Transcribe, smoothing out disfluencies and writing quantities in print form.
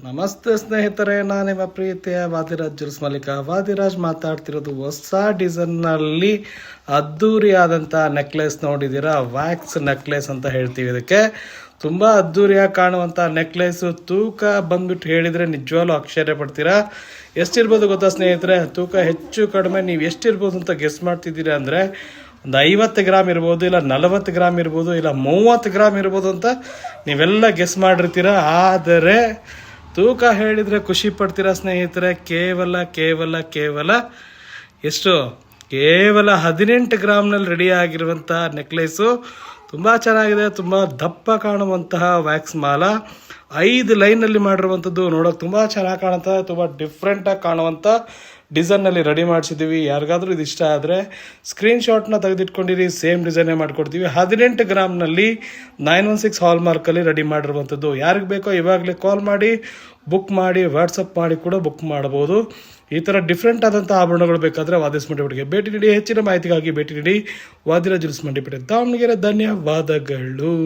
ನಮಸ್ತೆ ಸ್ನೇಹಿತರೆ, ನಾನು ನಿಮ್ಮ ಪ್ರೀತಿಯ ವಾದಿರಾಜ್ ಜುಲ್ಸ್ ಮಲ್ಲಿಕ. ವಾದಿರಾಜ್ ಮಾತಾಡ್ತಿರೋದು ಹೊಸ ಡಿಸೈನ್ನಲ್ಲಿ ಅದ್ದೂರಿಯಾದಂಥ ನೆಕ್ಲೆಸ್ ನೋಡಿದ್ದೀರಾ. ವ್ಯಾಕ್ಸ್ ನೆಕ್ಲೆಸ್ ಅಂತ ಹೇಳ್ತೀವಿ. ಇದಕ್ಕೆ ತುಂಬ ಅದ್ದೂರಿಯಾಗಿ ಕಾಣುವಂಥ ನೆಕ್ಲೆಸು. ತೂಕ ಬಂದ್ಬಿಟ್ಟು ಹೇಳಿದರೆ ನಿಜವಾಗ್ಲೂ ಆಶ್ಚರ್ಯ ಪಡ್ತೀರಾ. ಎಷ್ಟಿರ್ಬೋದು ಗೊತ್ತಾ ಸ್ನೇಹಿತರೆ? ತೂಕ ಹೆಚ್ಚು ಕಡಿಮೆ ನೀವು ಎಷ್ಟಿರ್ಬೋದು ಅಂತ ಗೆಸ್ ಮಾಡ್ತಿದ್ದೀರಾ ಅಂದರೆ ಒಂದು 50 ಗ್ರಾಮ್ ಇರ್ಬೋದು, ಇಲ್ಲ 40 ಗ್ರಾಮ್ ಇರ್ಬೋದು, ಇಲ್ಲ 30 ಗ್ರಾಮ್ ಇರ್ಬೋದು ಅಂತ ನೀವೆಲ್ಲ ಗೆಸ್ ಮಾಡಿರ್ತೀರ. ಆದರೆ ತೂಕ ಹೇಳಿದರೆ ಖುಷಿ ಪಡ್ತೀರಾ ಸ್ನೇಹಿತರೆ. ಕೇವಲ ಎಷ್ಟು? ಕೇವಲ 18 ಗ್ರಾಮ್ನಲ್ಲಿ ರೆಡಿ ಆಗಿರುವಂಥ ನೆಕ್ಲೆಸು. ತುಂಬ ಚೆನ್ನಾಗಿದೆ. ತುಂಬ ದಪ್ಪ ಕಾಣುವಂತಹ ವ್ಯಾಕ್ಸ್ ಮಾಲ 5 ಲೈನಲ್ಲಿ ಮಾಡಿರುವಂಥದ್ದು. ನೋಡೋಕೆ ತುಂಬ ಚೆನ್ನಾಗಿ ಕಾಣುತ್ತೆ. ತುಂಬ ಡಿಫ್ರೆಂಟಾಗಿ ಕಾಣುವಂಥ ಡಿಸೈನಲ್ಲಿ ರೆಡಿ ಮಾಡಿಸಿದ್ದೀವಿ. ಯಾರಿಗಾದ್ರೂ ಇದು ಇಷ್ಟ ಆದರೆ ಸ್ಕ್ರೀನ್ಶಾಟ್ನ ತೆಗೆದಿಟ್ಕೊಂಡಿರಿ. ಸೇಮ್ ಡಿಸೈನೇ ಮಾಡಿಕೊಡ್ತೀವಿ. 18 ಗ್ರಾಮ್ನಲ್ಲಿ 916 ಹಾಲ್ಮಾರ್ಕಲ್ಲಿ ರೆಡಿ ಮಾಡಿರುವಂಥದ್ದು. ಯಾರಿಗೆ ಬೇಕೋ ಇವಾಗಲೇ ಕಾಲ್ ಮಾಡಿ ಬುಕ್ ಮಾಡಿ, ವಾಟ್ಸಪ್ ಮಾಡಿ ಕೂಡ ಬುಕ್ ಮಾಡ್ಬೋದು. ಈ ಥರ ಡಿಫ್ರೆಂಟ್ ಆದಂಥ ಆಭರಣಗಳು ಬೇಕಾದರೆ ವಾದಿಸ್ ಮಂಡಿಪೇಟೆಗೆ ಭೇಟಿ ನೀಡಿ. ಹೆಚ್ಚಿನ ಮಾಹಿತಿಗಾಗಿ ಭೇಟಿ ನೀಡಿ ವಾದಿರಾಜ್ ಜುಲ್ಸ್ ಮಂಡಿಪೇಟೆ, ದಾವಣಗೆರೆ. ಧನ್ಯವಾದಗಳು.